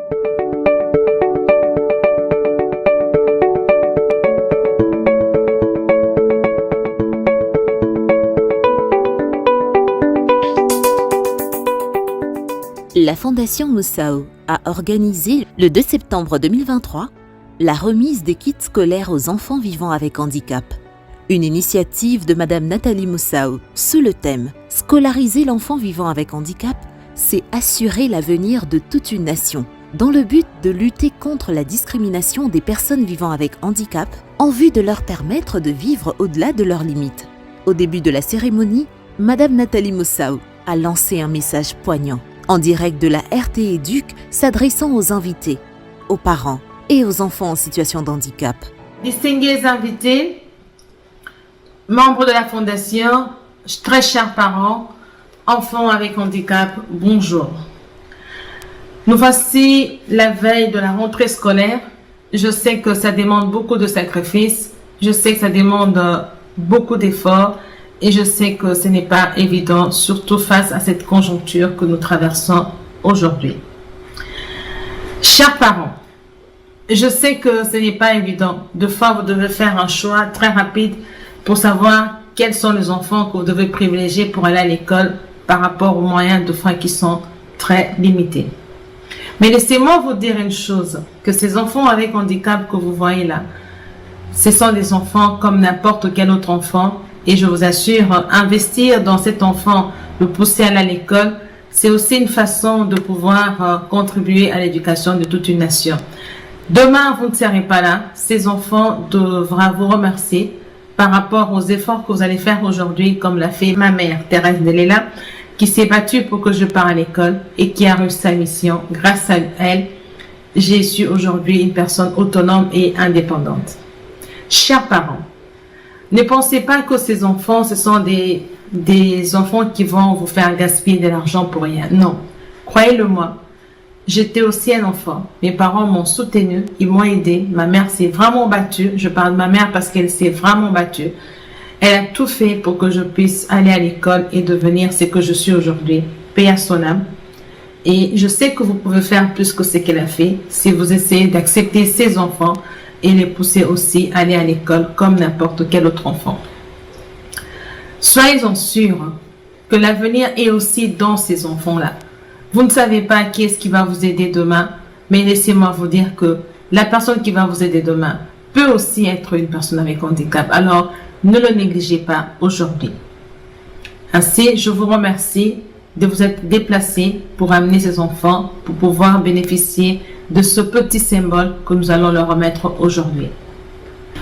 La Fondation Moussao a organisé le 2 septembre 2023 la remise des kits scolaires aux enfants vivant avec handicap. Une initiative de Madame Nathalie Moussao sous le thème « Scolariser l'enfant vivant avec handicap, c'est assurer l'avenir de toute une nation » dans le but de lutter contre la discrimination des personnes vivant avec handicap en vue de leur permettre de vivre au-delà de leurs limites. Au début de la cérémonie, Madame Nathalie Moussao a lancé un message poignant en direct de la RT Éduc s'adressant aux invités, aux parents et aux enfants en situation de handicap. Distingués invités, membres de la Fondation, très chers parents, enfants avec handicap, bonjour. Nous voici la veille de la rentrée scolaire. Je sais que ça demande beaucoup de sacrifices, je sais que ça demande beaucoup d'efforts et je sais que ce n'est pas évident, surtout face à cette conjoncture que nous traversons aujourd'hui. Chers parents, je sais que ce n'est pas évident. Deux fois, vous devez faire un choix très rapide pour savoir quels sont les enfants que vous devez privilégier pour aller à l'école par rapport aux moyens de fois qui sont très limités. Mais laissez-moi vous dire une chose, que ces enfants avec handicap que vous voyez là, ce sont des enfants comme n'importe quel autre enfant. Et je vous assure, investir dans cet enfant, le pousser à l'école, c'est aussi une façon de pouvoir contribuer à l'éducation de toute une nation. Demain, vous ne serez pas là. Ces enfants devront vous remercier par rapport aux efforts que vous allez faire aujourd'hui, comme l'a fait ma mère, Thérèse Delela, qui s'est battue pour que je parte à l'école et qui a réussi sa mission. Grâce à elle, j'ai su aujourd'hui une personne autonome et indépendante. Chers parents, ne pensez pas que ces enfants, ce sont des enfants qui vont vous faire gaspiller de l'argent pour rien. Non, croyez-le-moi, j'étais aussi un enfant. Mes parents m'ont soutenu, ils m'ont aidé. Ma mère s'est vraiment battue. Je parle de ma mère parce qu'elle s'est vraiment battue. Elle a tout fait pour que je puisse aller à l'école et devenir ce que je suis aujourd'hui. Paix à son âme. Et je sais que vous pouvez faire plus que ce qu'elle a fait si vous essayez d'accepter ces enfants et les pousser aussi à aller à l'école comme n'importe quel autre enfant. Soyez-en sûrs que l'avenir est aussi dans ces enfants-là. Vous ne savez pas qui est-ce qui va vous aider demain, mais laissez-moi vous dire que la personne qui va vous aider demain peut aussi être une personne avec handicap. Alors, ne le négligez pas aujourd'hui. Ainsi, je vous remercie de vous être déplacés pour amener ces enfants, pour pouvoir bénéficier de ce petit symbole que nous allons leur remettre aujourd'hui.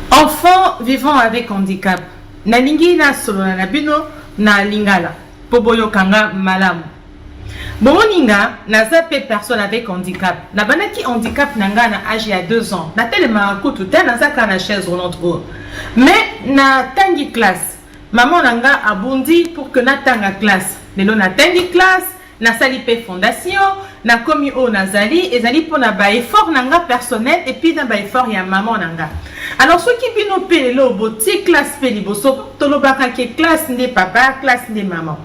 Enfants vivant avec handicap. Na lingi na solo na bino na lingala. Poboyo kanga malamu. Bomoninga na zape personne avec handicap. Na banaki handicap nanga na âge ya 2 ans. Na telema kutu te na zaka na chaise roulante. Mais na tangi classe. Maman nanga abundi pour que na tanga classe. Lelo na tangi classe. Na sali pe fondation, na komi o nazali, ezali pour na ba effort nanga personnel et puis na ba effort ya maman nanga. Alors ceux qui bino pe lo boti classe pe liboso, tolo baka ke classe ne papa, classe ne maman.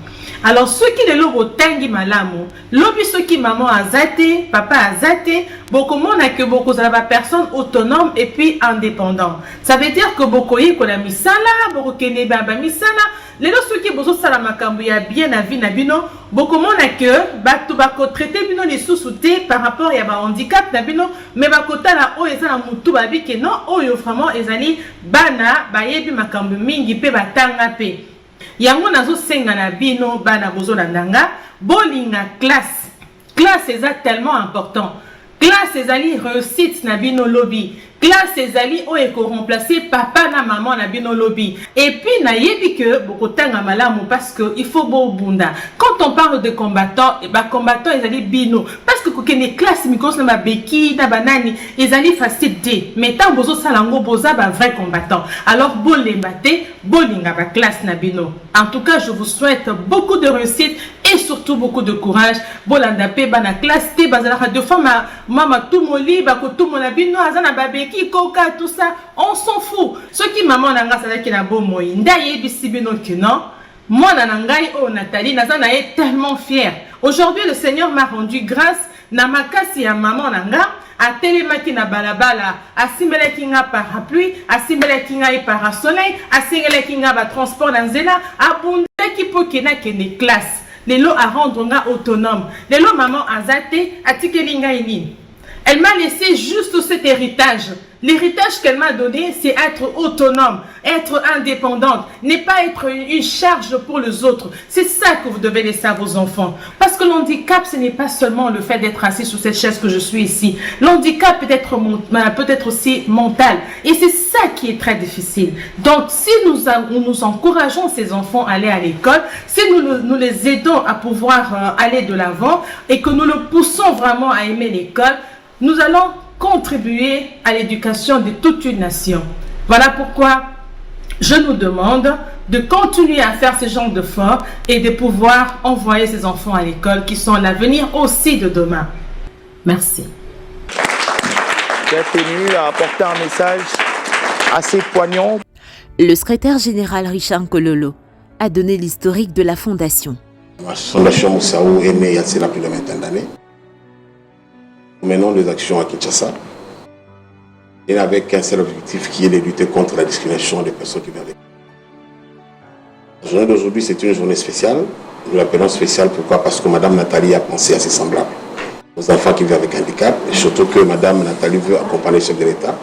Alors ceux qui le lobo tangi malamu, lobi ceux qui maman azate, papa azate, beaucoup mona que beaucoup ça va personne autonome et puis indépendant. Ça veut dire que beaucoup y ko la misala, beaucoup kene baba misala. Les ceux qui bozo sala makambu ya bien na vie na bino, beaucoup mona que bato bako traiter bino les sous-soutés par rapport ya ba handicap na bino, mais bakota la o ezana mutu babi que non, oyo vraiment ezali bana ba yebi makambu mingi pe batanga pe. Yango nazo senga na bino bana bozo landanga bolinga classe. Classe est tellement important. Classe ezali réussite na bino lobby. Classe ezali o eko remplacer papa na maman na bino lobby. Et puis na yebi que boko tanga malamu parce que il faut bo bunda. Quand on parle de combattants, et ba combattants ezali bino parce que kokene classe mikos na ba beki na banani ezali facile de. Mais tant bozo salango boza ba vrai combattant. Alors bo lembate, bolinga ba classe na bino. En tout cas, je vous souhaite beaucoup de réussite et surtout beaucoup de courage. Bolanda pe bana classe te bazala de fama mama tout moli ba ko tout mona bino azana ba beki koka tout ça, on s'en fout. Ce qui maman nanga ça qui na bo moi ndaye bisi bino que non. Moi nanangai oh Nathalie nazana est tellement fière. Aujourd'hui le Seigneur m'a rendu grâce na makasi ya maman nanga atelemaki na balabala asimbelaki nga parapluie asimbelaki nga parasoleil asengelaki nga ba transport na nzela abundaki po kende classe lelo a rendre nga autonome lelo maman azate atikeli nga nini. Elle m'a laissé juste cet héritage. L'héritage qu'elle m'a donné, c'est être autonome, être indépendante, ne pas être une charge pour les autres. C'est ça que vous devez laisser à vos enfants. Parce que l'handicap, ce n'est pas seulement le fait d'être assis sur cette chaise que je suis ici. L'handicap peut être aussi mental. Et c'est ça qui est très difficile. Donc, si nous encourageons ces enfants à aller à l'école, si nous les aidons à pouvoir aller de l'avant et que nous le poussons vraiment à aimer l'école, nous allons contribuer à l'éducation de toute une nation. Voilà pourquoi je nous demande de continuer à faire ce genre d'efforts et de pouvoir envoyer ces enfants à l'école qui sont l'avenir aussi de demain. Merci. Qui a tenu à apporter un message assez poignant. Le secrétaire général Richard Kololo a donné l'historique de la fondation. La fondation Moussaou est née il y a plus de 20 d'années. Nous menons des actions à Kinshasa et avec un seul objectif qui est de lutter contre la discrimination des personnes qui vivent avec. La journée d'aujourd'hui, c'est une journée spéciale. Nous l'appelons spéciale pourquoi? Parce que Madame Nathalie a pensé à ses semblables, aux enfants qui vivent avec handicap, et surtout que Madame Nathalie veut accompagner le chef de l'État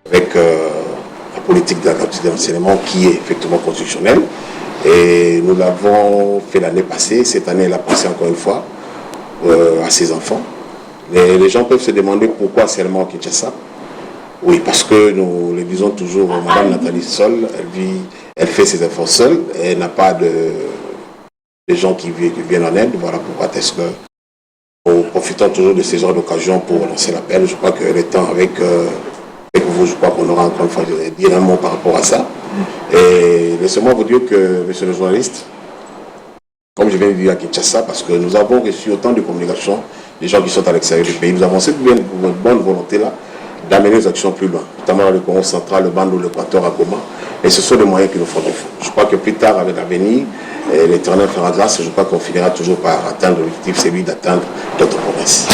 avec la politique de la gratuité d'enseignement qui est effectivement constitutionnelle. Et nous l'avons fait l'année passée. Cette année, elle a pensé encore une fois à ses enfants. Les gens peuvent se demander pourquoi seulement au Kinshasa. Oui, parce que nous le disons toujours, Madame Nathalie seule, elle fait ses efforts seule, et elle n'a pas de gens qui viennent en aide. Voilà pourquoi est-ce que nous profitons toujours de ces genres d'occasions pour lancer l'appel. Je crois que le temps avec vous, je crois qu'on aura encore une fois dire un mot par rapport à ça. Et laissez-moi vous dire que, monsieur le journaliste, comme je viens de dire à Kinshasa, parce que nous avons reçu autant de communications des gens qui sont à l'extérieur du pays. Nous avons cette bonne volonté-là d'amener les actions plus loin, notamment le Congo central, le Bandou, l'Équateur, à Goma. Et ce sont des moyens qui nous font défaut. Je crois que plus tard, avec l'avenir, l'Éternel fera grâce et je crois qu'on finira toujours par atteindre l'objectif, c'est lui d'atteindre d'autres promesses.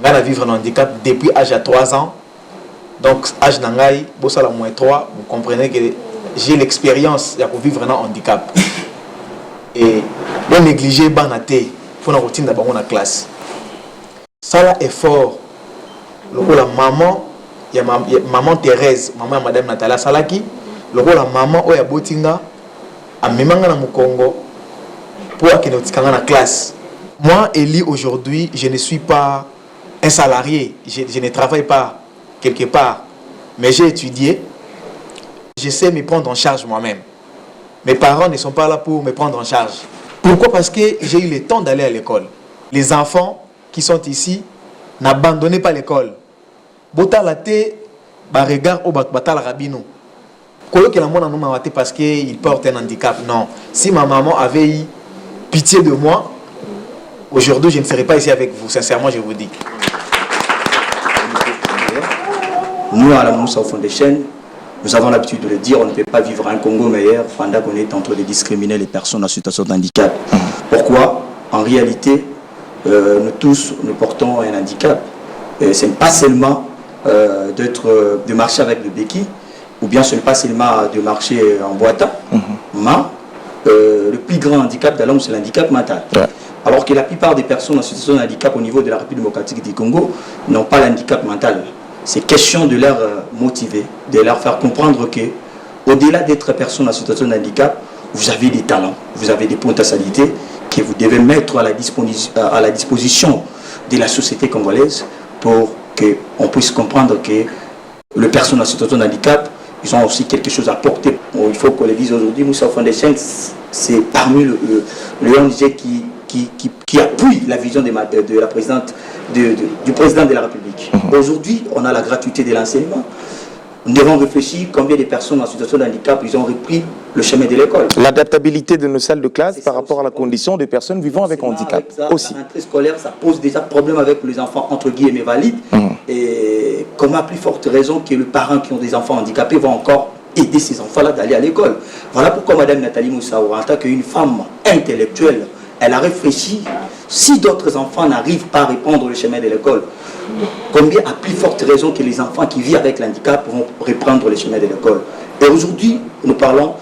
On a vivre un handicap depuis l'âge de 3 ans. Donc, âge d'Angaï, Bossala moins 3, vous comprenez que j'ai l'expérience de vivre un handicap. Et de négliger banaté pour la routine d'abord la classe. Ça là est fort. La maman, il y a maman Thérèse, maman Madame Nathalie Salaki, le la maman oya botinga a memanga na Mukongo pour qu'il ne la classe. Moi, Eli, aujourd'hui, je ne suis pas un salarié, je ne travaille pas quelque part, mais j'ai étudié, je sais me prendre en charge moi-même. Mes parents ne sont pas là pour me prendre en charge. Pourquoi? Parce que j'ai eu le temps d'aller à l'école. Les enfants qui sont ici n'abandonnez pas l'école. Botalate, regard au batal rabino. Parce qu'il porte un handicap. Non. Si ma maman avait eu pitié de moi, aujourd'hui je ne serais pas ici avec vous. Sincèrement, je vous dis. Nous, à la Moussa Foundation, nous avons l'habitude de le dire, on ne peut pas vivre un Congo meilleur pendant qu'on est en train de discriminer les personnes en situation de handicap. Pourquoi? En réalité, nous tous, nous portons un handicap. Ce n'est pas seulement de marcher avec le béquille, ou bien ce n'est pas seulement de marcher en boitant, mais le plus grand handicap de l'homme, c'est l'handicap mental. Alors que la plupart des personnes en situation de handicap au niveau de la République démocratique du Congo n'ont pas l'handicap mental. C'est question de leur motiver, de leur faire comprendre que, au-delà d'être personne en situation de handicap, vous avez des talents, vous avez des potentialités que vous devez mettre à la disposition de la société congolaise pour qu'on puisse comprendre que les personnes en situation de handicap, ils ont aussi quelque chose à porter. Bon, il faut qu'on le dise aujourd'hui, Moussa Foundation, c'est parmi le ONG qui appuie la vision de la présidente, du président de la République. Aujourd'hui, on a la gratuité de l'enseignement. Nous devons réfléchir combien de personnes en situation de handicap ils ont repris le chemin de l'école. L'adaptabilité de nos salles de classe par rapport à la condition des personnes vivant avec handicap aussi. La rentrée scolaire, ça pose déjà problème avec les enfants entre guillemets valides. Et comment plus forte raison que les parents qui ont des enfants handicapés vont encore aider ces enfants-là d'aller à l'école. Voilà pourquoi Mme Nathalie Moussaou, en tant qu'une femme intellectuelle, Elle a réfléchi. Si d'autres enfants n'arrivent pas à reprendre le chemin de l'école, combien à plus forte raison que les enfants qui vivent avec l'handicap vont reprendre le chemin de l'école. Et aujourd'hui, nous parlons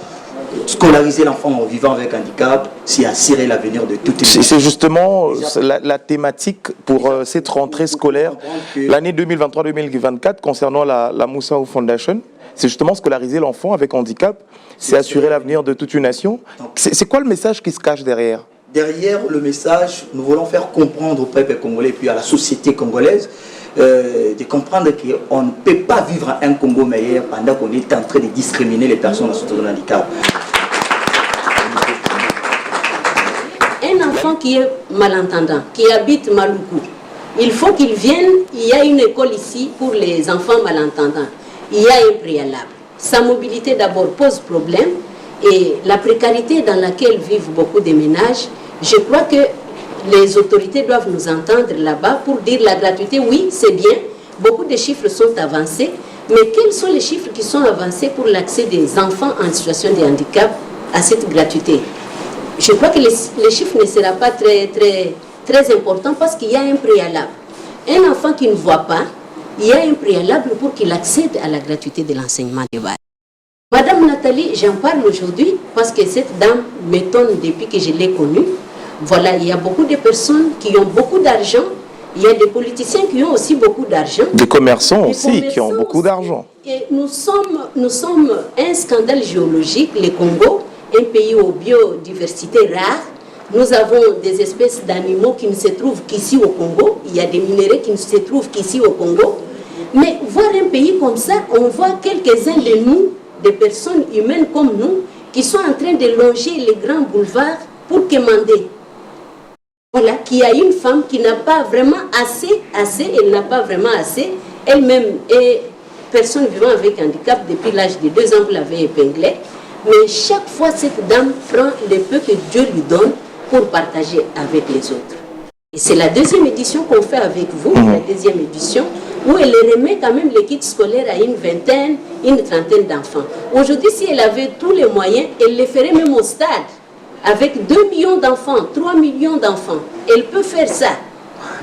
scolariser l'enfant en vivant avec handicap, c'est assurer l'avenir de toutes les... C'est justement la thématique pour cette rentrée scolaire, l'année 2023-2024, concernant la Moussaou Foundation. C'est justement scolariser l'enfant avec handicap, c'est assurer l'avenir de toute une nation. C'est quoi le message qui se cache derrière? Derrière le message, nous voulons faire comprendre au peuple congolais et puis à la société congolaise de comprendre qu'on ne peut pas vivre un Congo meilleur pendant qu'on est en train de discriminer les personnes en situation de handicap. Un enfant qui est malentendant, qui habite Maluku, il faut qu'il vienne, il y a une école ici pour les enfants malentendants. Il y a un préalable. Sa mobilité d'abord pose problème et la précarité dans laquelle vivent beaucoup de ménages, je crois que les autorités doivent nous entendre là-bas pour dire la gratuité, oui, c'est bien, beaucoup de chiffres sont avancés, mais quels sont les chiffres qui sont avancés pour l'accès des enfants en situation de handicap à cette gratuité? Je crois que les chiffres ne seront pas très importants parce qu'il y a un préalable. Un enfant qui ne voit pas, il y a un préalable pour qu'il accède à la gratuité de l'enseignement de base. Madame Nathalie, j'en parle aujourd'hui parce que cette dame m'étonne depuis que je l'ai connue. Voilà, il y a beaucoup de personnes qui ont beaucoup d'argent. Il y a des politiciens qui ont aussi beaucoup d'argent. Des commerçants aussi qui ont beaucoup d'argent. Et nous sommes un scandale géologique, le Congo, un pays aux biodiversités rares. Nous avons des espèces d'animaux qui ne se trouvent qu'ici au Congo. Il y a des minéraux qui ne se trouvent qu'ici au Congo. Mais voir un pays comme ça, on voit quelques-uns de nous, des personnes humaines comme nous, qui sont en train de longer les grands boulevards pour quémander. Voilà, qu'il y a une femme qui n'a pas vraiment assez, elle n'a pas vraiment assez. Elle-même est personne vivant avec handicap depuis l'âge de 2 ans, vous l'avez épinglé. Mais chaque fois, cette dame prend le peu que Dieu lui donne pour partager avec les autres. Et c'est la 2e édition qu'on fait avec vous, la 2e édition, où elle remet quand même les kits scolaires à une vingtaine, une trentaine d'enfants. Aujourd'hui, si elle avait tous les moyens, elle les ferait même au stade. Avec 2 millions d'enfants, 3 millions d'enfants, elle peut faire ça.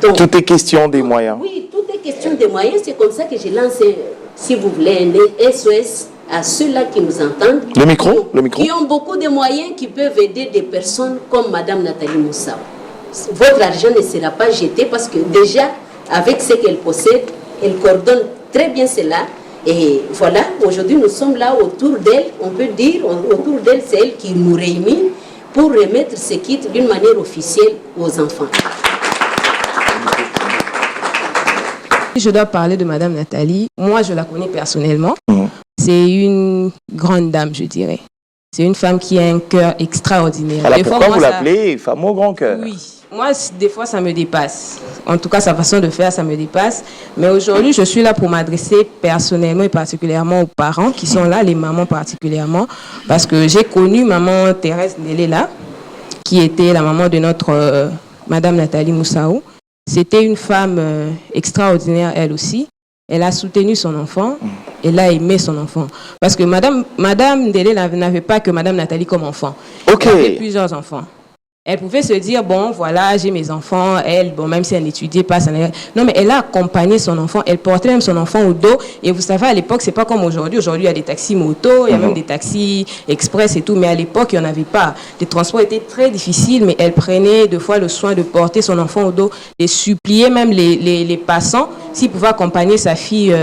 Donc, tout est question des moyens. Oui, tout est question des moyens. C'est comme ça que je lance, si vous voulez, un SOS à ceux-là qui nous entendent. Le micro. Qui ont beaucoup de moyens, qui peuvent aider des personnes comme Madame Nathalie Moussaou. Votre argent ne sera pas jeté parce que déjà, avec ce qu'elle possède, elle coordonne très bien cela. Et voilà, aujourd'hui, nous sommes là autour d'elle. On peut dire, autour d'elle, c'est elle qui nous réunit pour remettre ce kit d'une manière officielle aux enfants. Je dois parler de Madame Nathalie. Moi, je la connais personnellement. C'est une grande dame, je dirais. C'est une femme qui a un cœur extraordinaire. Alors pourquoi vous l'appelez femme au grand cœur? Oui, moi, des fois, ça me dépasse. En tout cas, sa façon de faire, ça me dépasse. Mais aujourd'hui, je suis là pour m'adresser personnellement et particulièrement aux parents qui sont là, les mamans particulièrement, parce que j'ai connu maman Thérèse Ndelela, qui était la maman de notre Madame Nathalie Moussaou. C'était une femme extraordinaire, elle aussi. Elle a soutenu son enfant, elle a aimé son enfant. Parce que Madame Ndelela n'avait pas que Madame Nathalie comme enfant. Okay. Elle avait plusieurs enfants. Elle pouvait se dire, bon, voilà, j'ai mes enfants, elle, bon, même si elle n'étudiait pas, ça non, mais elle a accompagné son enfant, elle portait même son enfant au dos. Et vous savez, à l'époque, c'est pas comme aujourd'hui. Aujourd'hui, il y a des taxis moto, il y a même des taxis express et tout, mais à l'époque, il n'y en avait pas. Les transports étaient très difficiles, mais elle prenait deux fois le soin de porter son enfant au dos et supplier même les passants s'ils pouvaient accompagner sa fille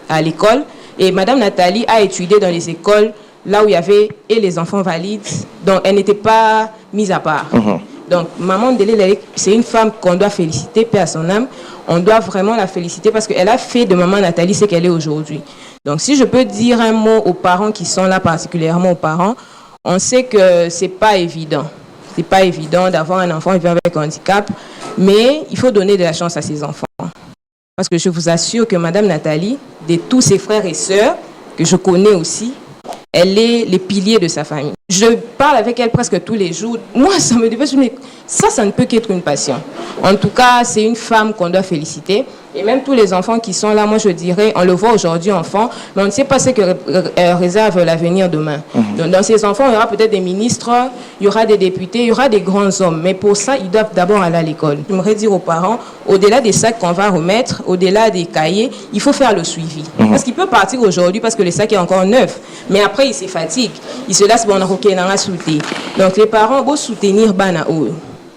à l'école. Et Madame Nathalie a étudié dans les écoles là où il y avait et les enfants valides, donc elle n'était pas mise à part. Donc Maman Ndelela, c'est une femme qu'on doit féliciter, paix à son âme. On doit vraiment la féliciter parce qu'elle a fait de Maman Nathalie ce qu'elle est aujourd'hui. Donc si je peux dire un mot aux parents qui sont là, particulièrement aux parents, on sait que c'est pas évident. C'est pas évident d'avoir un enfant vivant avec un handicap, mais il faut donner de la chance à ses enfants. Parce que je vous assure que Madame Nathalie, de tous ses frères et sœurs, que je connais aussi, elle est les piliers de sa famille. Je parle avec elle presque tous les jours. Moi, ça me dépasse, mais ça ne peut qu'être une passion. En tout cas, c'est une femme qu'on doit féliciter. Et même tous les enfants qui sont là, moi je dirais, on le voit aujourd'hui enfant, mais on ne sait pas ce que réserve l'avenir demain. Donc, dans ces enfants, il y aura peut-être des ministres, il y aura des députés, il y aura des grands hommes. Mais pour ça, ils doivent d'abord aller à l'école. J'aimerais dire aux parents, au-delà des sacs qu'on va remettre, au-delà des cahiers, il faut faire le suivi. Parce qu'il peut partir aujourd'hui parce que le sac est encore neuf. Mais après, il se fatigue. Il se lasse, bon, donc les parents vont soutenir Bana.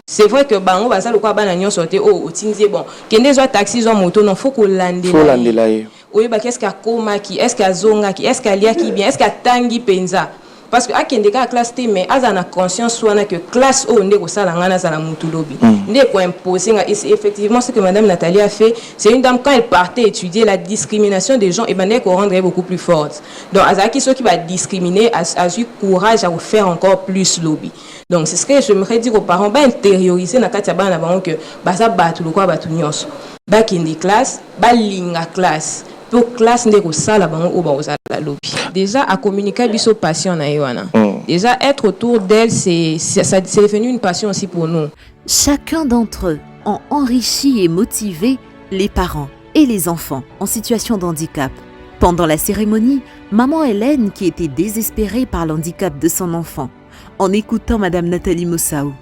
C'est vrai que bango baza lokwa bana nyon sorte o tinzie bon kende zo taxi zo moto non faut ko landela oui ba qu'est-ce qu'a koma qui est-ce qu'a zonga qui est-ce qu'a lia qui bien est-ce qu'a tangi penza parce que akende ka classe te mais azana conscience soit que classe o ndeko sala ngana za la mutu lobi ndeko imposer et c'est effectivement ce que madame Nathalie a fait. C'est une dame quand elle partait étudier la discrimination des gens et ben ndeko rendrait beaucoup plus forte. Donc azaki ceux qui va discriminer a eu courage à faire encore plus lobby. Donc c'est ce que j'aimerais dire aux parents, bah intérioriser na kati ya bana bango que baza batu lokwa batu nyonso ba kindi classe ba linga classe pour classe ndeko sala bango o ba ozala lobby. Déjà à communiquer biso passion na yoana. Déjà être autour d'elle c'est devenu une passion aussi pour nous. Chacun d'entre eux ont enrichi et motivé les parents et les enfants en situation de handicap. Pendant la cérémonie, maman Hélène, qui était désespérée par l'handicap de son enfant, en écoutant Madame Nathalie Moussaou,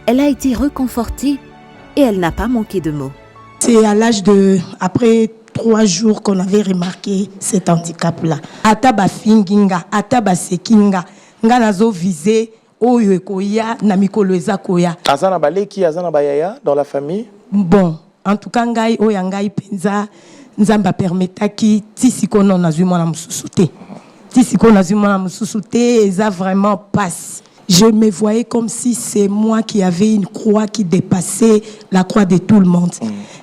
elle a été réconfortée et elle n'a pas manqué de mots. C'est à l'âge de, après 3 jours qu'on avait remarqué cet handicap-là. Ataba finginga, ataba sekinga, nga nazo visé oyo ekoya na mikolo ezakoya. Azana baleki, azana bayaya dans la famille. Bon, en tout cas ngai oya ngai penza nzamba permetaki tisiko non nazui mwana mususu te. Tisiko nazui mwana mususu te, eza vraiment passe. Je me voyais comme si c'est moi qui avais une croix qui dépassait la croix de tout le monde.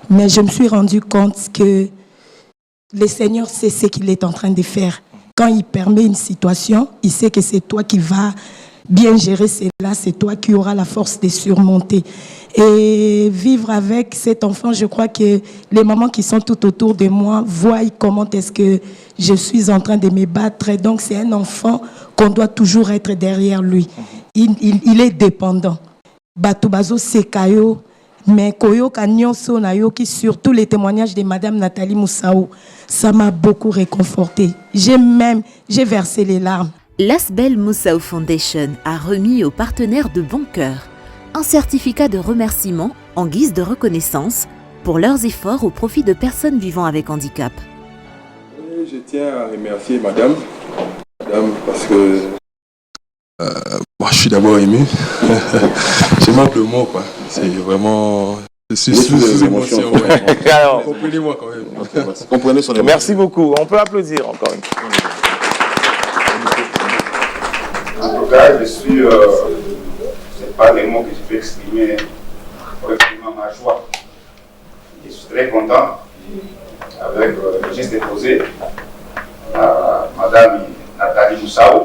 Mais je me suis rendu compte que le Seigneur sait ce qu'il est en train de faire. Quand il permet une situation, il sait que c'est toi qui vas bien gérer cela, c'est toi qui auras la force de surmonter. Et vivre avec cet enfant, je crois que les mamans qui sont tout autour de moi voient comment est-ce que je suis en train de me battre. Donc c'est un enfant qu'on doit toujours être derrière lui. Il est dépendant. Batubazo sekayo, mais koyo kanyonso na yo qui surtout les témoignages de Madame Nathalie Moussaou, ça m'a beaucoup réconforté. J'ai versé les larmes. L'Asbel Moussaou Foundation a remis aux partenaires de bon cœur un certificat de remerciement en guise de reconnaissance pour leurs efforts au profit de personnes vivant avec handicap. Je tiens à remercier Madame parce que moi je suis d'abord ému. Je manque le mot quoi. C'est vraiment. Je suis sous émotion. Comprenez-moi quand même. Comprenez son émotion. Merci beaucoup. On peut applaudir encore une fois. En tout cas, je suis. C'est pas les mots que je peux exprimer pour exprimer ma joie. Je suis très content avec le geste déposé à Madame Nathalie Moussaou.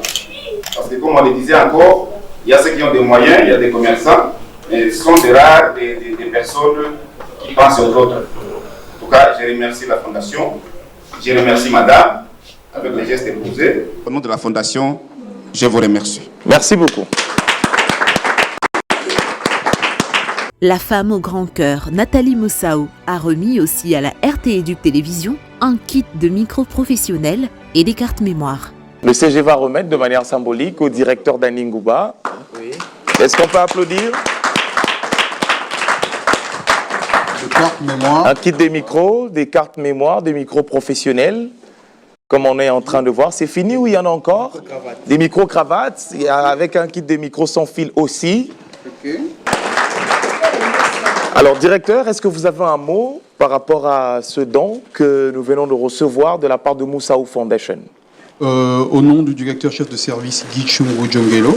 Parce que comme on le disait encore, il y a ceux qui ont des moyens, il y a des commerçants, mais ce sont des rares des personnes qui pensent aux autres. En tout cas, je remercie la Fondation, je remercie Madame avec le geste déposé. Au nom de la Fondation, je vous remercie. Merci beaucoup. La femme au grand cœur, Nathalie Moussaou, a remis aussi à la RT-Éduc Télévision un kit de micro professionnels et des cartes mémoire. Le CG va remettre de manière symbolique au directeur d'Aningouba. Oui. Est-ce qu'on peut applaudir? Des cartes mémoire. Un kit des micros, des cartes mémoire, des micros professionnels. Comme on est en train de voir, c'est fini ou il y en a encore? Des micro-cravates, avec un kit des micros sans fil aussi. Okay. Alors, directeur, est-ce que vous avez un mot par rapport à ce don que nous venons de recevoir de la part de Moussaou Foundation? Au nom du directeur-chef de service Guy Chungo Djongelo,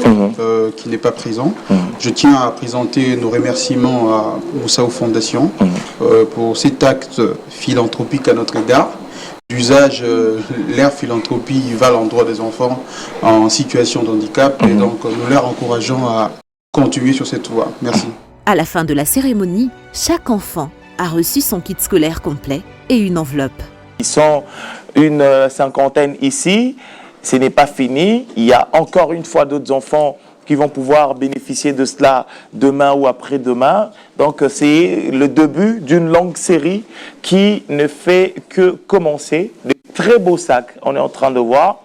qui n'est pas présent, je tiens à présenter nos remerciements à Moussaou Foundation pour cet acte philanthropique à notre égard. D'usage, l'ère philanthropie va à l'endroit des enfants en situation de handicap et donc nous leur encourageons à continuer sur cette voie. Merci. À la fin de la cérémonie, chaque enfant a reçu son kit scolaire complet et une enveloppe. Ils sont une cinquantaine ici, ce n'est pas fini. Il y a encore une fois d'autres enfants qui vont pouvoir bénéficier de cela demain ou après-demain. Donc c'est le début d'une longue série qui ne fait que commencer. De très beaux sacs, on est en train de voir.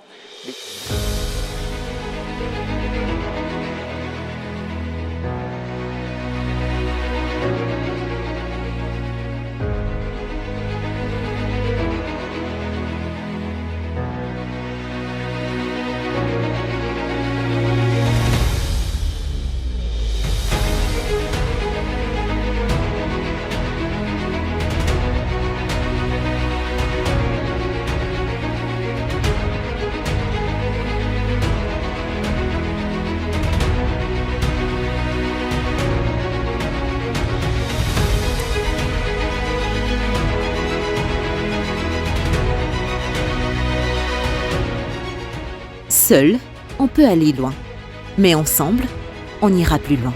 Seul, on peut aller loin, mais ensemble, on ira plus loin.